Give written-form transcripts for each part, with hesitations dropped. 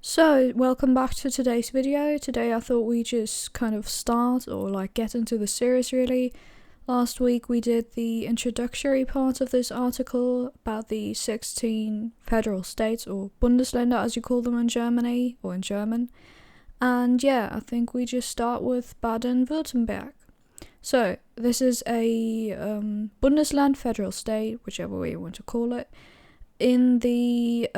So, welcome back to today's video. Today I thought we just kind of start or get into the series really. Last week we did the introductory part of this article about the 16 federal states, or Bundesländer as you call them in Germany, or in German. And yeah, I think we just start with Baden-Württemberg. So, this is a Bundesland, federal state, whichever way you want to call it, in the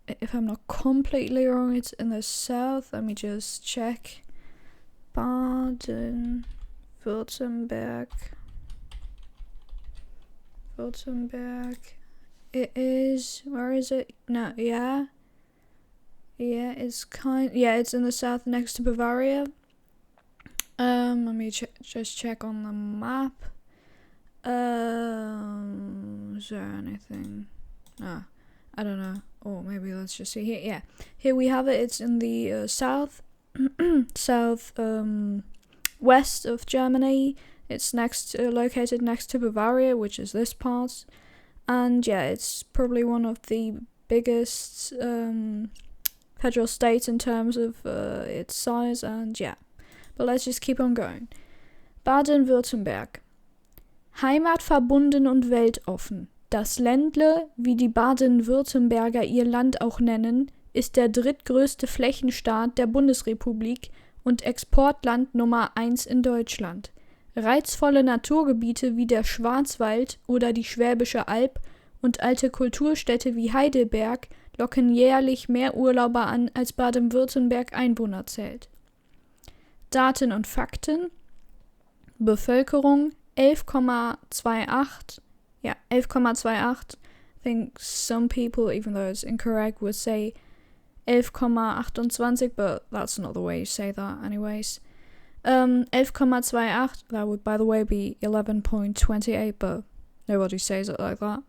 if I'm not completely wrong, it's in the south. Let me just check. Baden-Württemberg. It is. Where is it? No, yeah. Yeah, it's it's in the south next to Bavaria. Let me just check on the map. Is there anything? No, I don't know. Or maybe let's just see here. Yeah, here we have it. It's in the south west of Germany. It's located next to Bavaria, which is this part. And yeah, it's probably one of the biggest federal states in terms of its size. And yeah, but let's just keep on going. Baden-Württemberg. Heimatverbunden und weltoffen. Das Ländle, wie die Baden-Württemberger ihr Land auch nennen, ist der drittgrößte Flächenstaat der Bundesrepublik und Exportland Nummer 1 in Deutschland. Reizvolle Naturgebiete wie der Schwarzwald oder die Schwäbische Alb und alte Kulturstädte wie Heidelberg locken jährlich mehr Urlauber an, als Baden-Württemberg Einwohner zählt. Daten und Fakten: Bevölkerung 11,28. Yeah, 11,28. I think some people, even though it's incorrect, would say 11,28, but that's not the way you say that anyways. 11,28, that would by the way be 11.28, but nobody says it like that.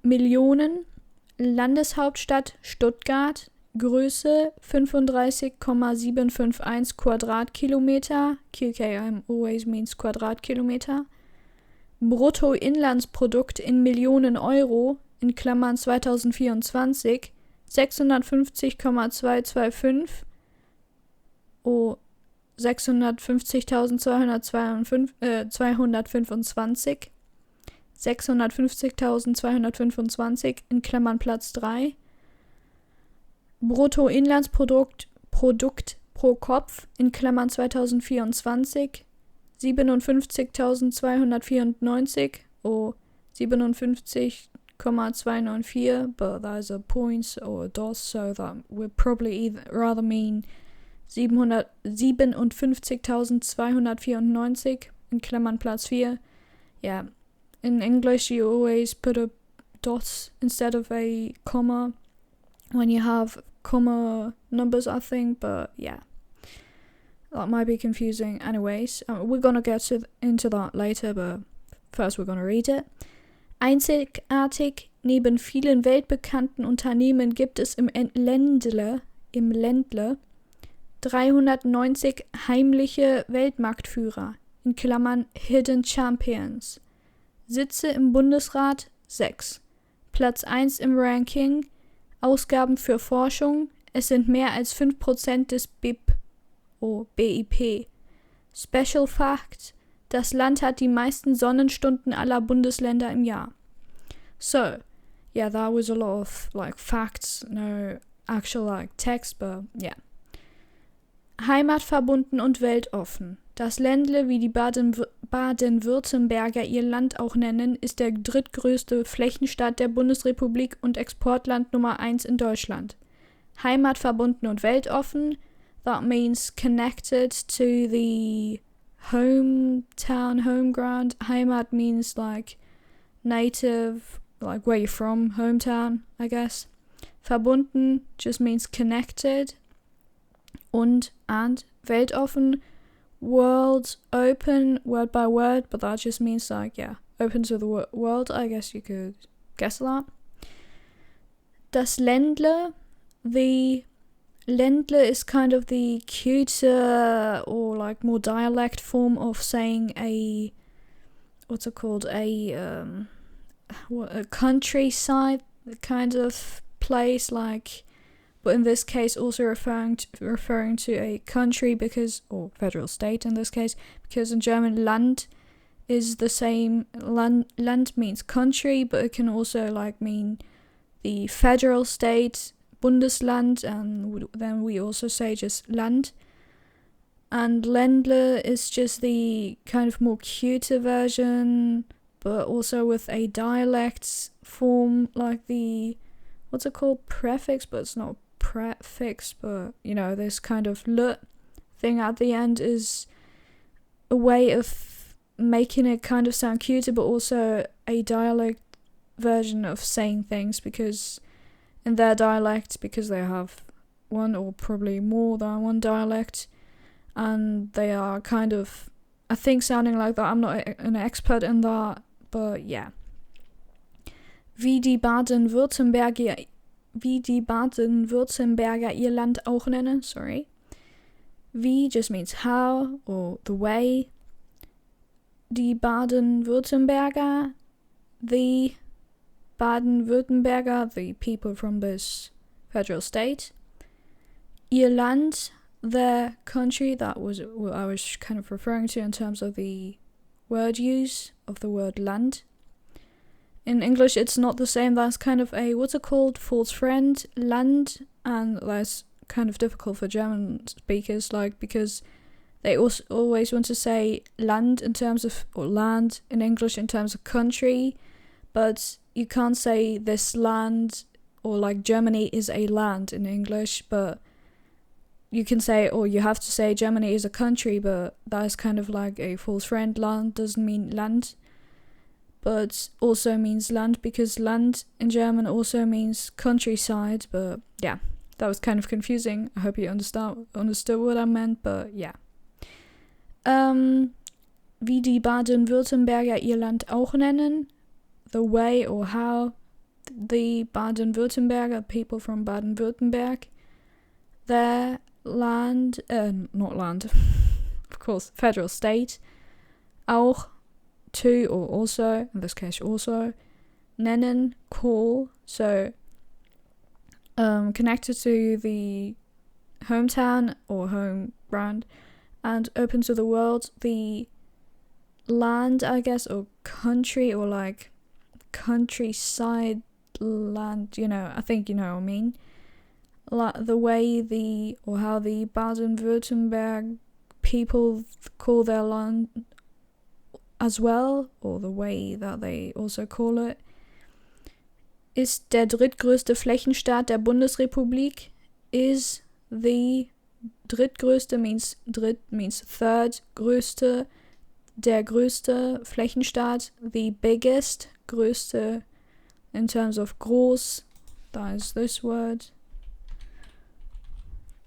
Millionen, Landeshauptstadt Stuttgart, Größe 35,751 Quadratkilometer, QKM always means Quadratkilometer. Bruttoinlandsprodukt in Millionen Euro, in Klammern 2024, 650,225 650.225 650.225 in Klammern Platz 3. Bruttoinlandsprodukt pro Kopf in Klammern 2024 57.294 or 57,294, but there's a point or a DOS, so that would probably rather mean 57.294 in Klammern Platz 4. Yeah, in English you always put a dot instead of a comma when you have comma numbers, I think, but yeah. That might be confusing. Anyways, we're gonna get into that later, but first we're gonna read it. Einzigartig, neben vielen weltbekannten Unternehmen gibt es im Ländle 390 heimliche Weltmarktführer, in Klammern Hidden Champions. Sitze im Bundesrat 6. Platz 1 im Ranking. Ausgaben für Forschung. Es sind mehr als 5% des BIP. Special Fact: Das Land hat die meisten Sonnenstunden aller Bundesländer im Jahr. So, yeah, that was a lot of facts, no actual text, but yeah. Heimatverbunden und weltoffen. Das Ländle, wie die Baden-Württemberger ihr Land auch nennen, ist der drittgrößte Flächenstaat der Bundesrepublik und Exportland Nummer 1 in Deutschland. Heimatverbunden und weltoffen. That means connected to the hometown, home ground. Heimat means native, where you're from, hometown, I guess. Verbunden just means connected. And weltoffen, world open, word by word, but that just means open to the world. I guess you could guess that. Das Ländle, the Ländle is kind of the cuter or more dialect form of saying a countryside kind of place, but in this case also referring to a country or federal state in this case, because in German Land is the same. Land means country, but it can also mean the federal state, Bundesland, and then we also say just Land. And Ländle is just the kind of more cuter version, but also with a dialect form, like the, what's it called, prefix, but it's not prefix, but this kind of l thing at the end is a way of making it kind of sound cuter, but also a dialect version of saying things, because in their dialect, because they have one or probably more than one dialect, and they are kind of, I think, sounding like that. I'm not an expert in that, but yeah. Wie die Baden-Württemberger ihr Land auch nennen, sorry. Wie just means how, or the way. Die Baden-Württemberger, the Baden-Württemberger, the people from this federal state. Ihr Land, their country, that was what I was kind of referring to in terms of the word use of the word Land. In English, it's not the same. That's kind of a, what's it called, false friend, Land, and that's kind of difficult for German speakers, because they also always want to say Land in terms of, or land in English in terms of country, but you can't say this land, or Germany is a land in English, but you can say, or you have to say Germany is a country, but that is kind of like a false friend. Land doesn't mean land, but also means land, because land in German also means countryside, but yeah, that was kind of confusing. I hope you understood what I meant, but yeah. Wie die Baden-Württemberger ihr Land auch nennen, the way or how the Baden-Württemberger, people from Baden-Württemberg, their land, not land, of course, federal state, auch, to or also, in this case also, nennen, call, so connected to the hometown or home brand, and open to the world, the land, I guess, or country, or countryside land, I think you know what I mean. The way how the Baden-Württemberg people call their land as well, or the way that they also call it, ist der drittgrößte Flächenstaat der Bundesrepublik, is the drittgrößte means third, größte, der größte Flächenstaat, the biggest, größte in terms of groß, that is this word,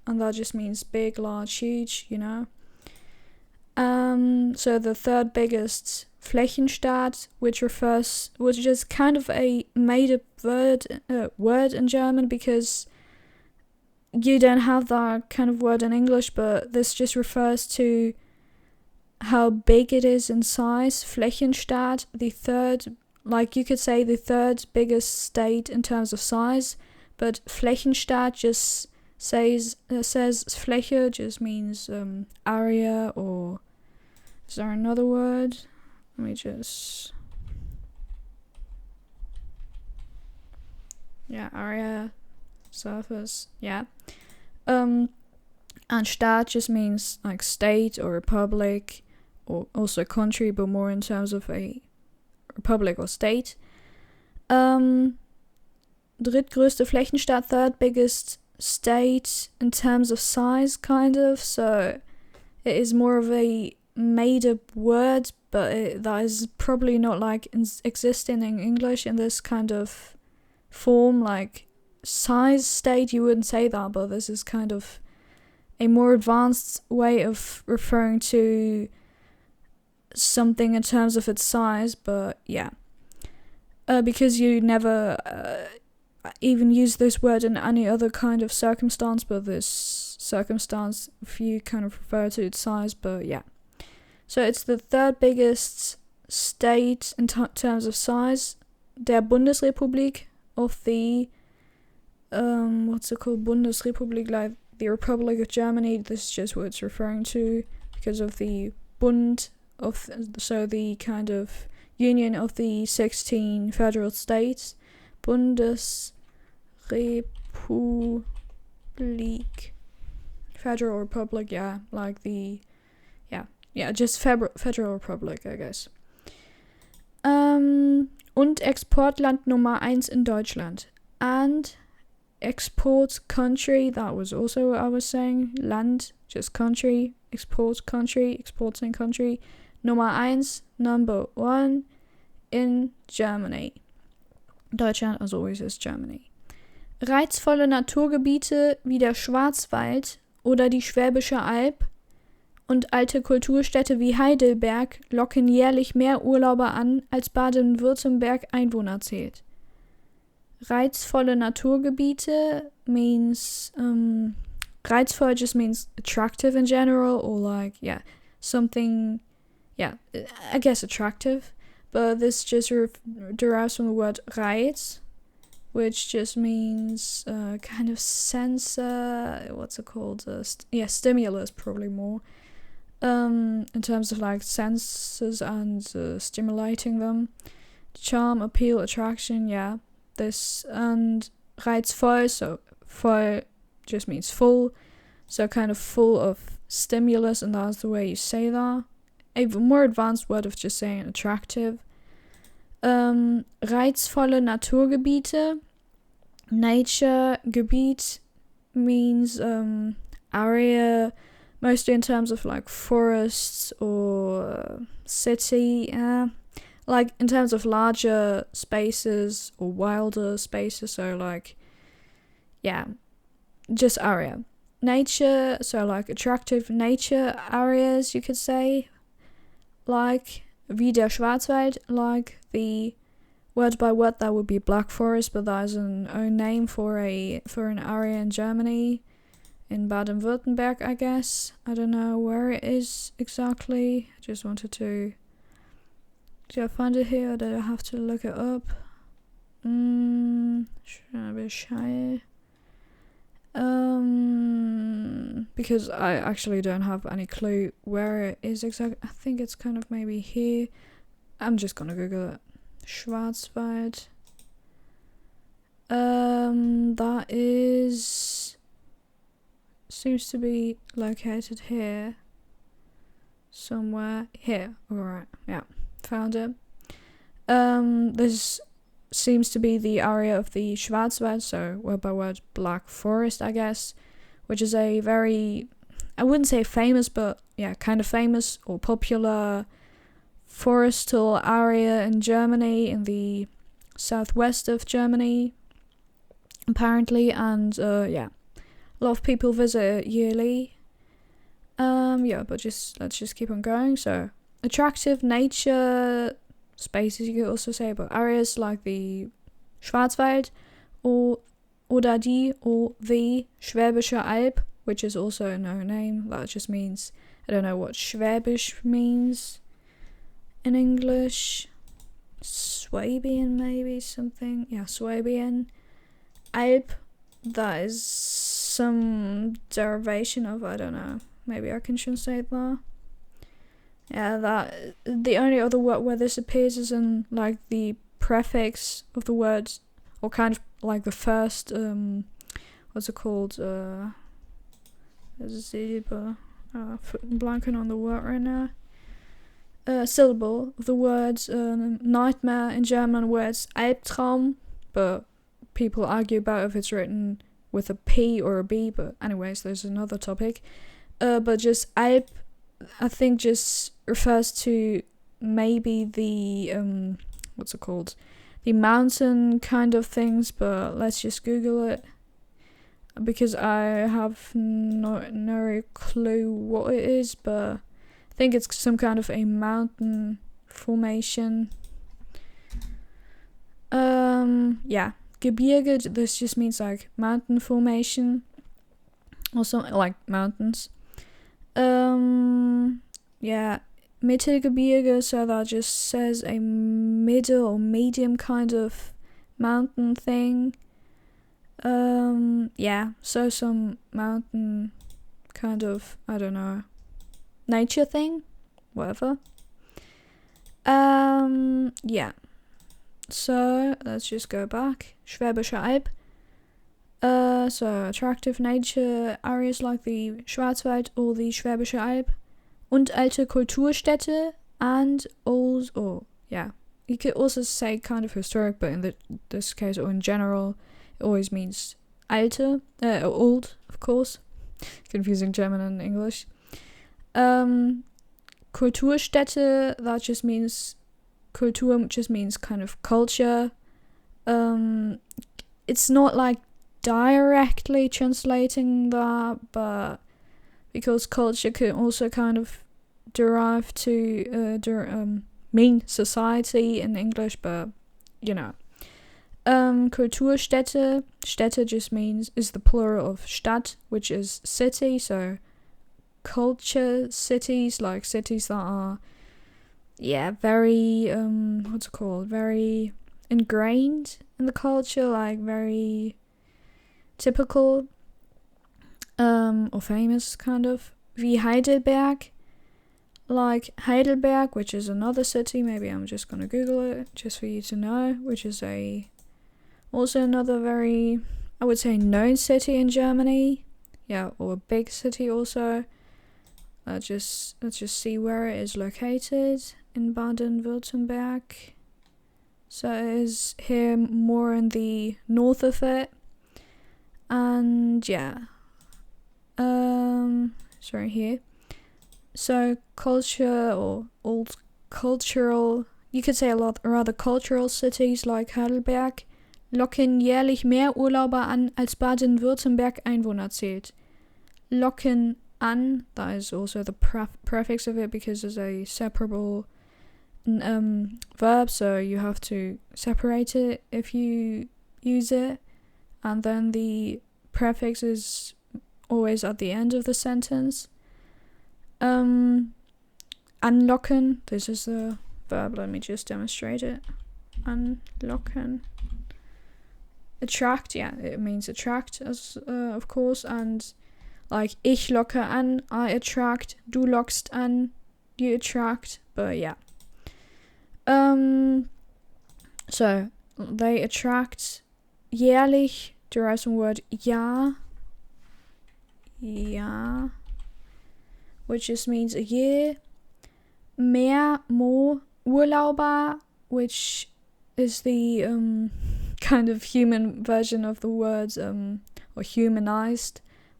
and that just means big, large, huge, So the third biggest Flächenstaat, which is kind of a made-up word in German, because you don't have that kind of word in English, but this just refers to how big it is in size. Flächenstaat, the third, you could say the third biggest state in terms of size, but Flächenstaat just says Fläche just means area, or is there another word? Let me just, area, surface, and Staat just means state or republic, or also country, but more in terms of a republic or state. Drittgrößte Flächenstaat, third biggest state in terms of size, kind of, so it is more of a made-up word, but that is probably not existing in English in this kind of form, size state, you wouldn't say that, but this is kind of a more advanced way of referring to something in terms of its size, but yeah. Because you never even use this word in any other kind of circumstance, but this circumstance, if you kind of refer to its size, but yeah. So it's the third biggest state in terms of size, der Bundesrepublik, of the what's it called? Bundesrepublik, like the Republic of Germany. This is just what it's referring to because of the Bund of, so the kind of union of the 16 federal states. Bundesrepublik. Federal Republic, yeah, like the, just Federal Republic, I guess. Und Exportland Nummer 1 in Deutschland. And export country, that was also what I was saying. Land, just country. Export country, exporting country. Nummer 1, number 1 in Germany. Deutschland, as always, is Germany. Reizvolle Naturgebiete wie der Schwarzwald oder die Schwäbische Alb und alte Kulturstädte wie Heidelberg locken jährlich mehr Urlauber an, als Baden-Württemberg Einwohner zählt. Reizvolle Naturgebiete means reizvoll just means attractive in general, or like something, I guess attractive, but this just derives from the word Reiz, which just means kind of sensor, what's it called? Stimulus, probably more. In terms of like senses and stimulating them. Charm, appeal, attraction, this. And reizvoll, so voll just means full. So kind of full of stimulus, and that's the way you say that. A more advanced word of just saying attractive. Reizvolle Naturgebiete. Nature, Gebiet means area, mostly in terms of like forests or city, like in terms of larger spaces or wilder spaces, so like, just area. Nature, so like attractive nature areas, you could say, like wie der Schwarzwald, like the word by word that would be Black Forest, but that is an own name for an area in Germany, in Baden-Württemberg, I guess. I don't know where it is exactly. I just wanted to. Did I find it here, or did I have to look it up? Should I be shy? Because I actually don't have any clue where it is exactly. I think it's kind of maybe here. I'm just gonna Google it. Schwarzwald. That seems to be located here. Somewhere here. Alright, found it. This seems to be the area of the Schwarzwald, so word by word Black Forest, I guess, which is a very, I wouldn't say famous, but kind of famous or popular forestal area in Germany, in the southwest of Germany, apparently, and a lot of people visit it yearly. But let's just keep on going. So attractive nature spaces, you could also say, but areas like the Schwarzwald oder die Schwäbische Alb, which is also no name. That just means, I don't know what Schwäbisch means in English. Swabian, maybe something. Swabian. Alb, that is some derivation of, I don't know, maybe I can translate that. That the only other word where this appears is in like the prefix of the word, or kind of like the first what's it called? I'm blanking on the word right now. Syllable of the word nightmare in German, where it's Albtraum, but people argue about if it's written with a P or a B, but anyways, there's another topic. But just Alp, I think, just refers to maybe the what's it called? The mountain kind of things, but let's just Google it, because I have no clue what it is, but I think it's some kind of a mountain formation. Gebirge, this just means like mountain formation, or something like mountains. Mittelgebirge, so that just says a middle or medium kind of mountain thing. Yeah, so some mountain kind of, I don't know, nature thing, whatever. Yeah. So let's just go back. Schwäbische Alb. So attractive nature areas like the Schwarzwald or the Schwäbische Alb. Und alte Kulturstädte and you could also say kind of historic, but in this case or in general, it always means alte, old, of course. Confusing German and English. Kulturstädte, that just means Kultur, just means kind of culture. It's not like directly translating that, but because culture could also kind of derive to mean society in English, but you know. Kulturstädte, Städte just is the plural of Stadt, which is city, so culture cities, like cities that are, very, very ingrained in the culture, like very typical, or famous, kind of. Wie Heidelberg, like Heidelberg, which is another city, maybe I'm just gonna Google it, just for you to know, which is also another very, I would say, known city in Germany. Yeah, or a big city also. Let's just see where it is located. In Baden-Württemberg. So it is here more in the north of it. And yeah. Sorry, here. So culture or old cultural, you could say a lot rather cultural cities like Heidelberg locken jährlich mehr Urlauber an, als Baden-Württemberg Einwohner zählt. Locken an, that is also the prefix of it because it's a separable verb, so you have to separate it if you use it, and then the prefix is always at the end of the sentence. Anlocken, this is the verb, let me just demonstrate it. Anlocken. Attract, yeah, it means attract, as of course, and like ich locke an, I attract, du lockst an, you attract, but yeah. So they attract jährlich, derives from word Jahr, which just means a year. Mehr, more, Urlauber, which is the kind of human version of the words, or humanized,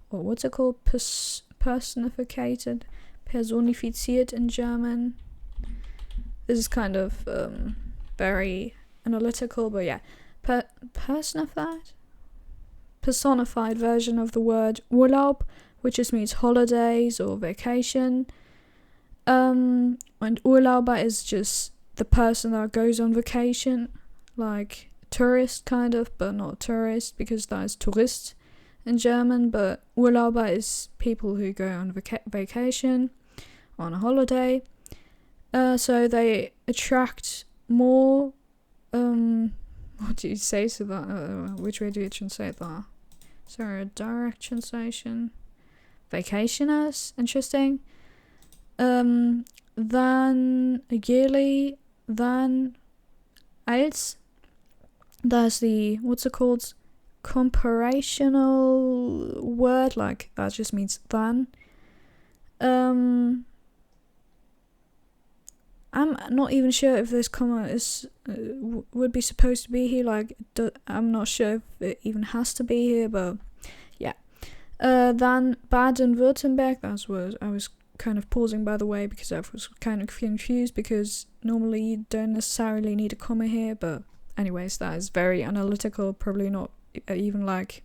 or what's it called? Personified, personifiziert in German. This is kind of very analytical, but yeah. Personified version of the word Urlaub, which just means holidays or vacation. And Urlauber is just the person that goes on vacation, like tourist kind of, but not tourist because that is Tourist in German, but Urlauber is people who go on vacation, on a holiday. So they attract more, what do you say to that? Which way do you translate that? Is there a direct translation? Vacationers, interesting. Than yearly, than als. That's the, what's it called? Comparational word, like that just means than. I'm not even sure if this comma is would be supposed to be here. Like, I'm not sure if it even has to be here, but yeah. Then Baden-Württemberg. That's what I was kind of pausing, by the way, because I was kind of confused. Because normally you don't necessarily need a comma here, but anyways, that is very analytical. Probably not even like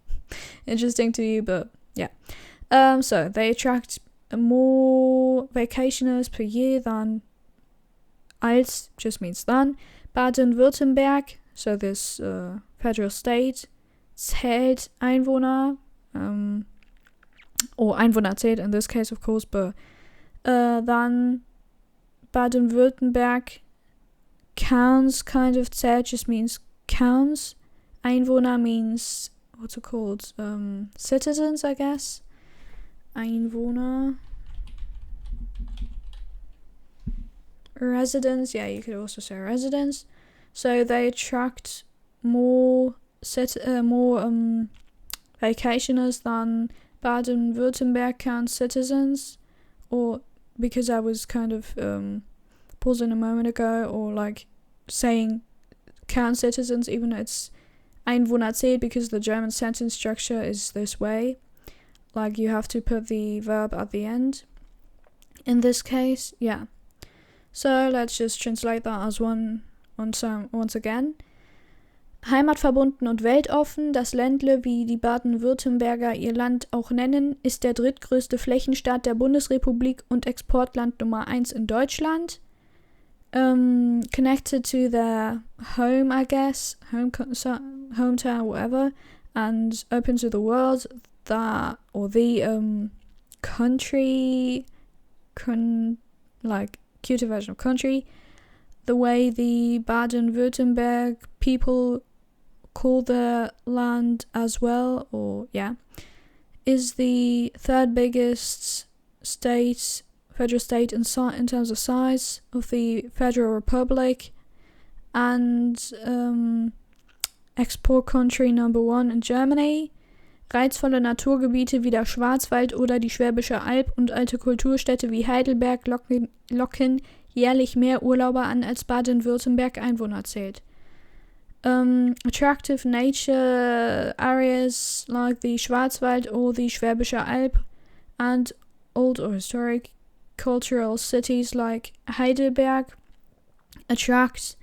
interesting to you, but yeah. So they attract more vacationers per year than. Als just means than. Baden-Württemberg, so this federal state, zählt Einwohner, or Einwohner zählt in this case, of course, but then Baden-Württemberg counts, kind of, zählt just means counts. Einwohner means what's it called? Citizens, I guess. Einwohner. Residents, yeah, you could also say residents. So they attract more vacationers than Baden-Württemberg can citizens, or because I was kind of pausing a moment ago, or like saying can citizens, even though it's Einwohner zählt, because the German sentence structure is this way. Like you have to put the verb at the end. In this case, yeah. So let's just translate that as once again. Heimatverbunden und weltoffen, das Ländle, wie die Baden-Württemberger ihr Land auch nennen, ist der drittgrößte Flächenstaat der Bundesrepublik und Exportland Nummer 1 in Deutschland. Connected to their home, I guess, hometown, whatever, and open to the world, the country, like cuter version of country, the way the Baden-Württemberg people call their land as well, or yeah, is the third biggest federal state in terms of size of the Federal Republic, and export country number 1 in Germany. Reizvolle Naturgebiete wie der Schwarzwald oder die Schwäbische Alb und alte Kulturstädte wie Heidelberg locken jährlich mehr Urlauber an, als Baden-Württemberg Einwohner zählt. Attractive nature areas like the Schwarzwald or the Schwäbische Alb, and old or historic cultural cities like Heidelberg attract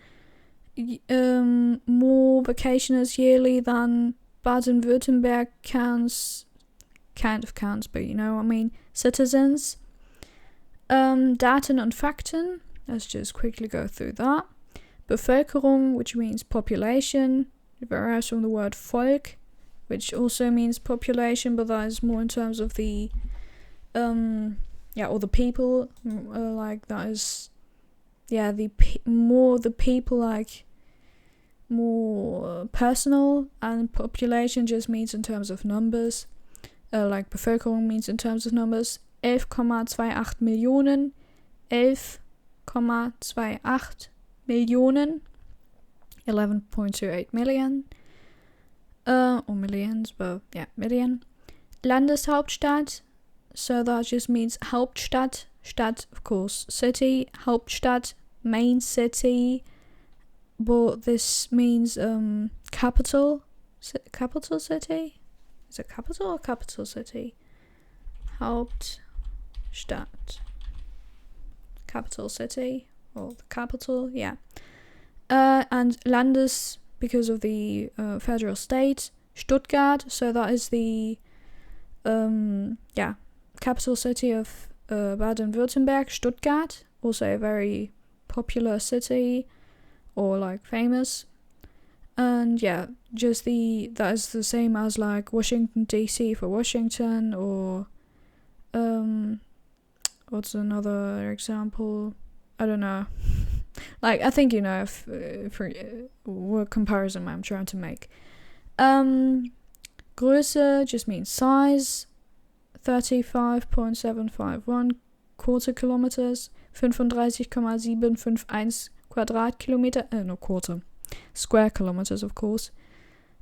more vacationers yearly than Baden-Württemberg counts, but you know what I mean, citizens. Daten und Fakten, let's just quickly go through that. Bevölkerung, which means population, it derives from the word Volk, which also means population, but that is more in terms of the, or the people, like that is, yeah, the people, like, more personal, and population just means in terms of numbers, like Bevölkerung means in terms of numbers. 11,28 Millionen, 11,28 Millionen, 11.28 million, or millions, but yeah, million. Landeshauptstadt, so that just means Hauptstadt, Stadt, of course, city, Hauptstadt, main city, but this means capital city? Is it capital or capital city? Hauptstadt. Capital city, or the capital, yeah. And Landes, because of the federal state. Stuttgart, so that is the capital city of Baden-Württemberg. Stuttgart, also a very popular city, or like famous. And yeah, just that is the same as like Washington DC for Washington, or what's another example? I don't know. Like, I think you know for what comparison I'm trying to make. Größe just means size. 35.751 quarter kilometers. 35,751 Quadratkilometer. No, quarter. Square kilometers, of course.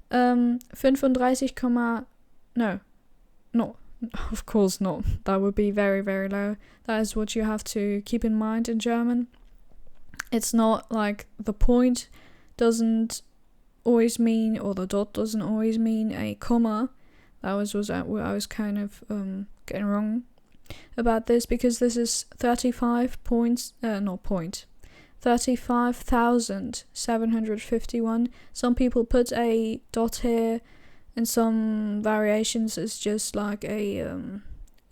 35, no, of course not. That would be very, very low. That is what you have to keep in mind in German. It's not like the point doesn't always mean, or the dot doesn't always mean a comma. That was what I was kind of getting wrong about this, because this is 35,751. Some people put a dot here, and some variations is just like an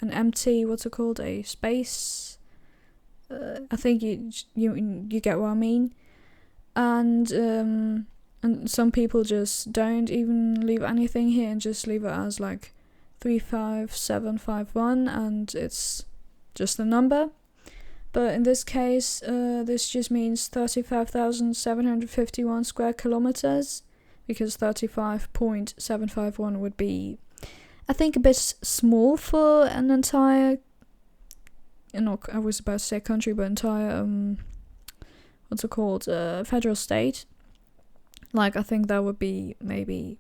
empty, what's it called, a space. I think you get what I mean. And some people just don't even leave anything here and just leave it as like 35751, and it's just a number. But in this case, this just means 35,751 square kilometers. because 35.751 would be, I think, a bit small for an entire, I was about to say country, but entire, federal state. Like, I think that would be maybe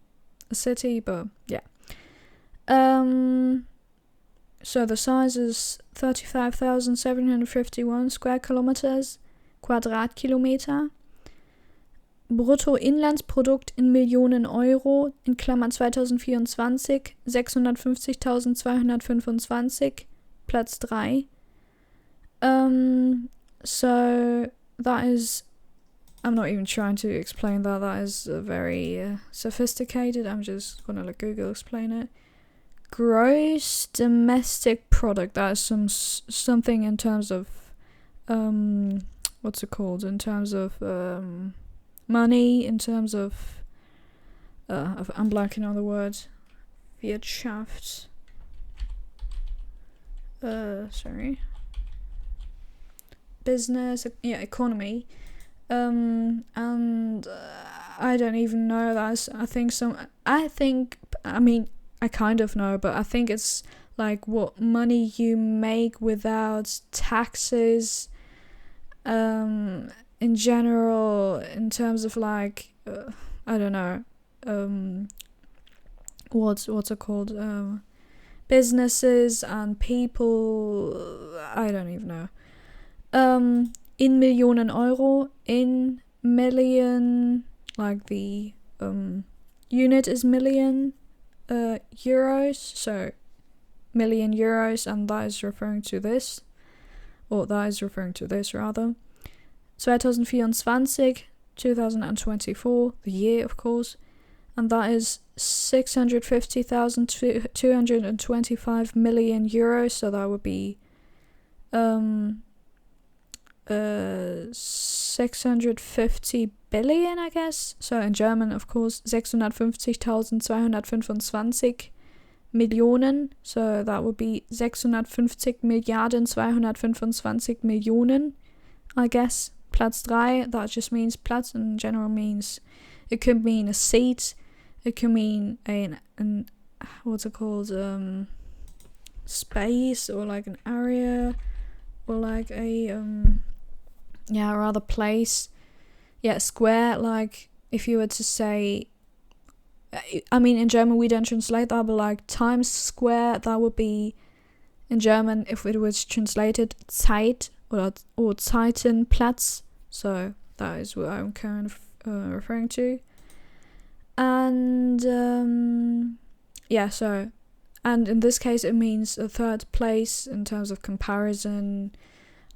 a city, but yeah. So the size is 35.751 square kilometers, Quadratkilometer. Bruttoinlandsprodukt in Millionen Euro, in Klammern 2024, 650.225, Platz 3. So that is, I'm not even trying to explain that, that is very sophisticated, I'm just gonna let Google explain it. Gross domestic product, that is something in terms of, in terms of money, in terms of I'm blanking on the word, Wirtschaft, business, economy, and I don't even know, that's, I kind of know, but I think it's like what money you make without taxes, in general, in terms of like, I don't know, what's it called, businesses and people, I don't even know. In Millionen Euro, in million, like the unit is million euros, so million euros, and that is referring to this rather. 2024, the year, of course, and that is 650.225 million euros, so that would be 650 billion, I guess. So in German, of course, 650.225 Millionen. So that would be 650.225 Millionen, I guess. Platz 3, that just means Platz in general means, it could mean a seat, it could mean an space, or like an area, or like a rather place. Square, like if you were to say, in German we don't translate that, but like Times Square, that would be in German, if it was translated, Zeit or Zeitenplatz. So that is what I'm kind of referring to. And and in this case it means a third place in terms of comparison,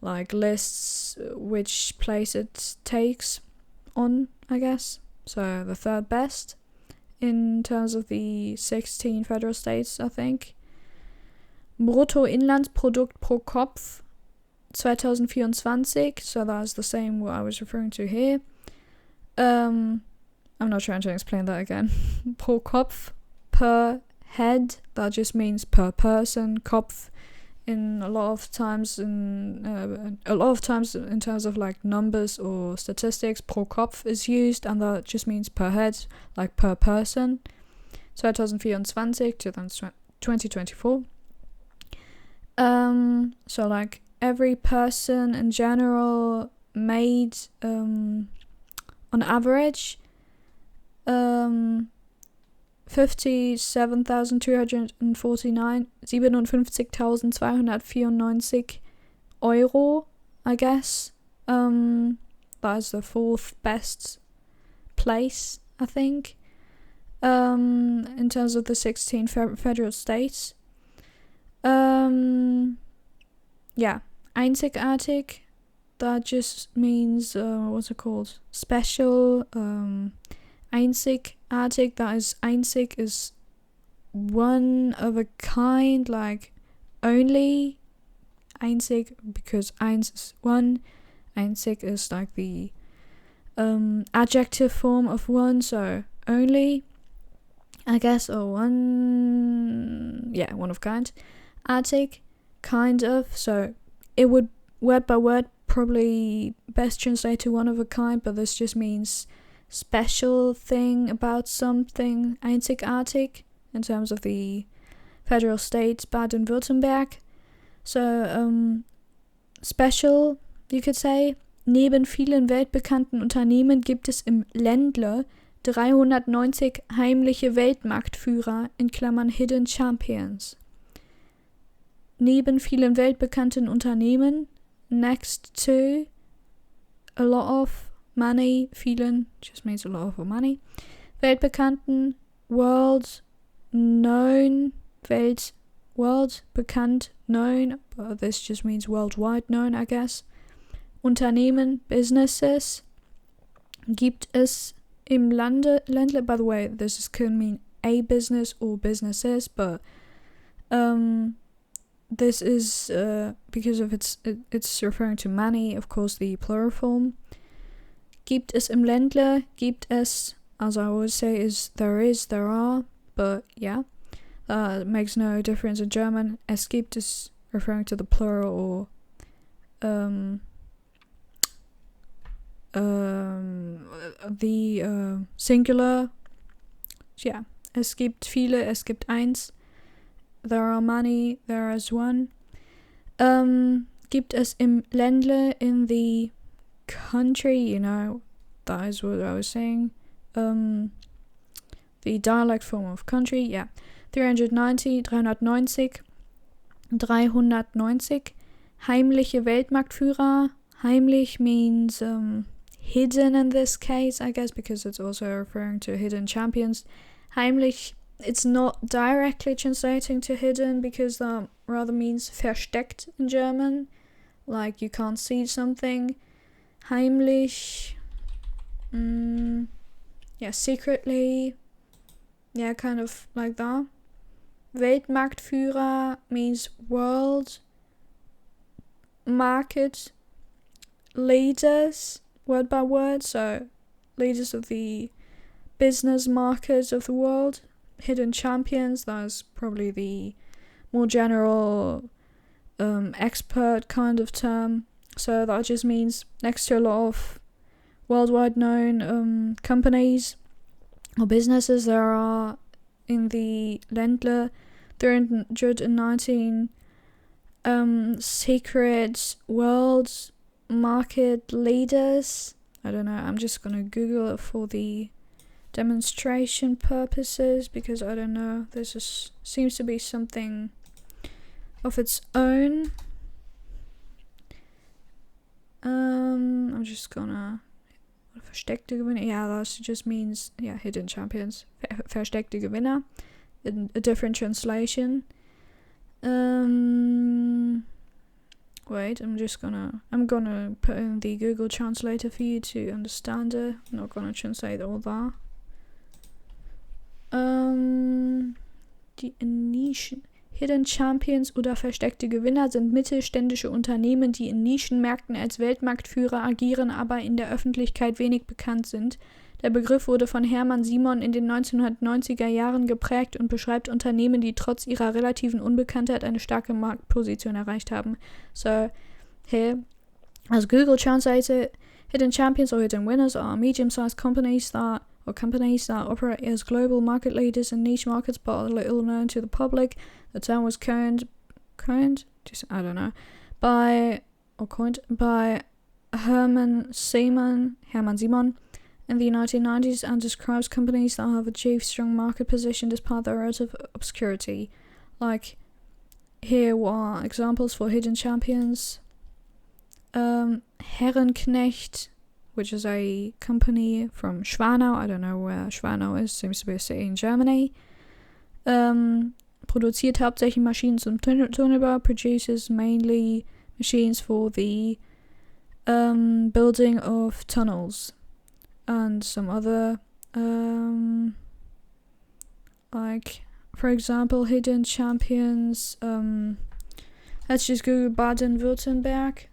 like lists which place it takes on, I guess. So the third best in terms of the 16 federal states, I think. Bruttoinlandsprodukt pro Kopf 2024, so that's the same what I was referring to here. I'm not trying to explain that again. Pro Kopf, per head, that just means per person. Kopf, in a lot of times in terms of like numbers or statistics, pro Kopf is used, and that just means per head, like per person. 2024. So like every person in general made on average 57.294 Euro, I guess. That is the fourth best place, I think, in terms of the 16 federal states. Einzigartig, that just means, special. Einzigartig, that is, einzig is one of a kind, like only. Einzig, because eins is one. Einzig is like the adjective form of one, so only, I guess, or one, one of kind. Artig, kind of, so it would word by word probably best translate to one of a kind, but this just means special thing about something, einzigartig, in terms of the federal state Baden-Württemberg. So, special, you could say. Neben vielen weltbekannten Unternehmen gibt es im Ländle 390 heimliche Weltmarktführer in Klammern Hidden Champions. Neben vielen weltbekannten Unternehmen, next to a lot of money, vielen just means a lot of money, weltbekannten, world known, world bekannt, known, but this just means worldwide known, I guess. Unternehmen, businesses, gibt es im Ländle, by the way, this can mean a business or businesses, but this is because of it's referring to many, of course, the plural form. Gibt es im Ländle, gibt es, as I always say, is, there are, but yeah, makes no difference in German. Es gibt is referring to the plural or the singular. Yeah, es gibt viele, es gibt eins. There are many, there is one. Gibt es im Ländle, in the country, you know, that is what I was saying. The dialect form of country, yeah. 390. Heimliche Weltmarktführer. Heimlich means hidden in this case, I guess, because it's also referring to hidden champions. Heimlich, it's not directly translating to hidden because that rather means versteckt in German, like you can't see something. Heimlich, yeah, secretly, yeah, kind of like that. Weltmarktführer means world market leaders, word by word, so leaders of the business markets of the world. Hidden champions, that's probably the more general expert kind of term. So that just means next to a lot of worldwide known companies or businesses, there are in the Ländle 319 secret world market leaders. I don't know, I'm just gonna Google it for the demonstration purposes because I don't know, this seems to be something of its own. I'm just gonna versteckte Gewinner. Yeah, that just means, yeah, hidden champions. Versteckte Gewinner. In a different translation. Wait, I'm gonna put in the Google Translator for you to understand it. I'm not gonna translate all that. Die Nischen. Hidden Champions oder versteckte Gewinner sind mittelständische Unternehmen, die in Nischenmärkten als Weltmarktführer agieren, aber in der Öffentlichkeit wenig bekannt sind. Der Begriff wurde von Hermann Simon in den 1990er Jahren geprägt und beschreibt Unternehmen, die trotz ihrer relativen Unbekanntheit eine starke Marktposition erreicht haben. So, here, as Google translates, hidden champions or hidden winners are medium-sized companies that operate as global market leaders in niche markets but are little known to the public. The term was coined by Hermann Simon in the 1990s and describes companies that have achieved strong market position despite their relative obscurity. Like, here were examples for hidden champions. Herrenknecht, which is a company from Schwanau. I don't know where Schwanau is. Seems to be a city in Germany. Produziert hauptsächlich Maschinen zum Tunnelbau. Produces mainly machines for the building of tunnels. And some other, like, for example, hidden champions. Let's just Google Baden-Württemberg.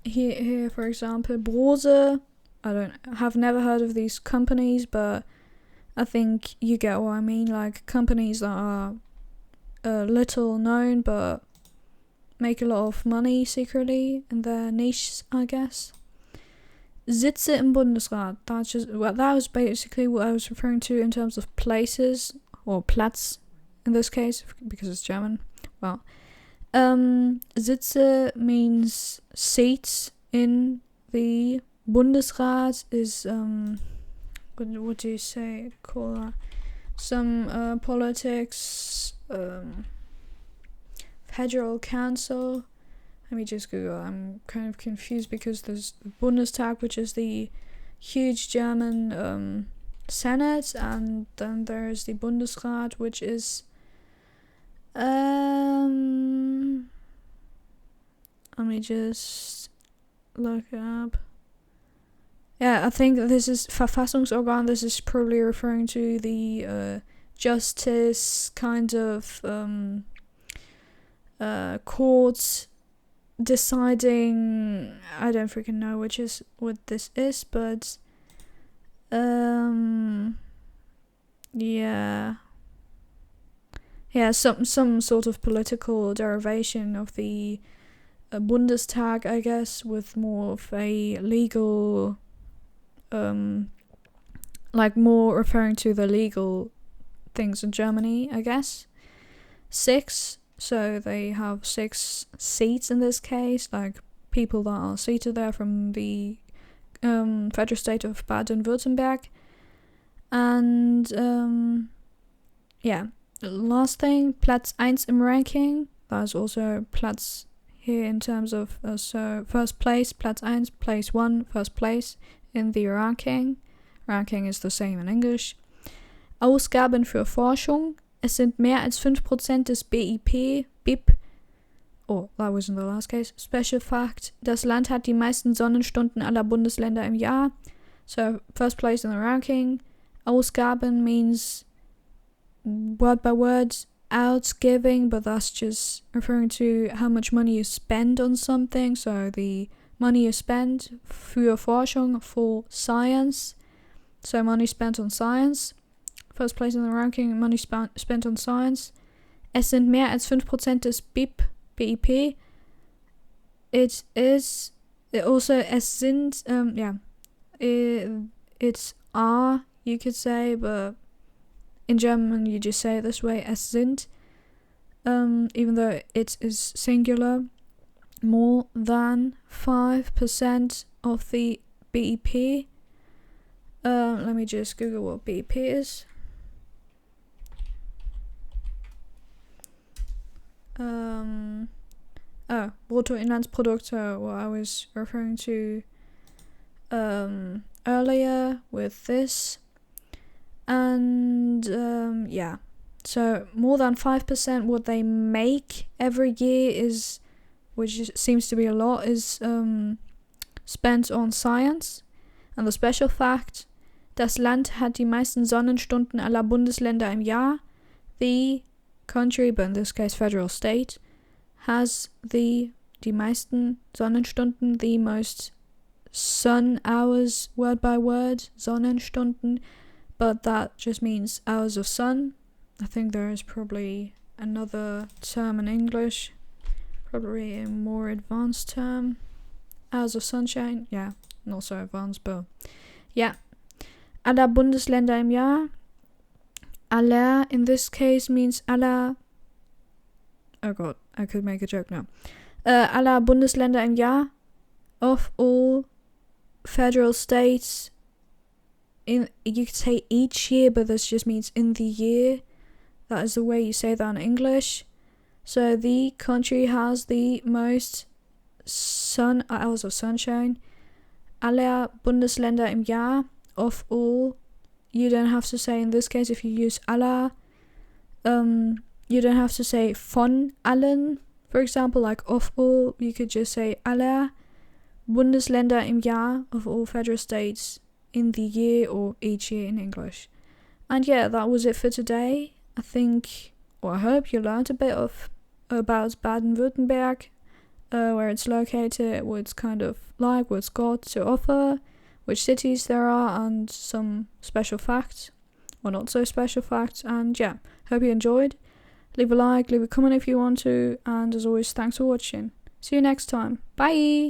Here, for example, Brose. Have never heard of these companies, but I think you get what I mean. Like companies that are little known, but make a lot of money secretly in their niches, I guess. Sitze im Bundesrat. That was basically what I was referring to in terms of places, or Platz in this case, because it's German. Well, Sitze means seats in the Bundesrat is, what do you say? Call that? Some politics, federal council. Let me just Google. I'm kind of confused because there's the Bundestag, which is the huge German Senate, and then there's the Bundesrat, which is let me just look it up. Yeah, I think this is Verfassungsorgan. This is probably referring to the justice kind of courts deciding. I don't freaking know what this is, but some sort of political derivation of the Bundestag, I guess, with more of a legal, like more referring to the legal things in Germany, I guess. 6, so they have 6 seats in this case, like people that are seated there from the federal state of Baden-Württemberg. And last thing, Platz 1 im Ranking. That's also Platz here in terms of so first place, Platz 1, place 1, first place in the ranking. Ranking is the same in English. Ausgaben für Forschung. Es sind mehr als 5% des BIP. Oh, that was in the last case. Special fact. Das Land hat die meisten Sonnenstunden aller Bundesländer im Jahr. So, first place in the ranking. Ausgaben means word by word outgiving, but that's just referring to how much money you spend on something. So the money you spend für Forschung, for science. So money spent on science. First place in the ranking, money spent on science. Es sind mehr als 5% des BIP. It is also es sind, it's are, you could say, but in German you just say it this way, es sind, even though it is singular, more than 5% of the BIP. Let me just Google what BIP is. Bruttoinlandsprodukt, what I was referring to earlier with this. And so more than 5% what they make every year is, which seems to be a lot, is spent on science. And the special fact, das Land hat die meisten Sonnenstunden aller Bundesländer im Jahr. The country, but in this case federal state, has die meisten Sonnenstunden, the most sun hours, word by word, Sonnenstunden, but that just means hours of sun. I think there is probably another term in English, probably a more advanced term. Hours of sunshine, yeah, not so advanced, but yeah. Aller Bundesländer im Jahr. Aller in this case means aller. Oh god, I could make a joke now. Aller Bundesländer im Jahr, of all federal states. You could say each year, but this just means in the year. That is the way you say that in English. So the country has the most hours of sunshine. Aller Bundesländer im Jahr, of all. You don't have to say, in this case, if you use aller, you don't have to say von allen. For example, like of all, you could just say aller Bundesländer im Jahr, of all federal states in the year, or each year in English. And yeah, that was it for today. I think, or I hope you learned a bit about Baden-Württemberg, where it's located, what it's kind of like, what it's got to offer, which cities there are, and some special facts, or not so special facts. And yeah, hope you enjoyed. Leave a like, leave a comment if you want to, and as always, thanks for watching. See you next time. Bye!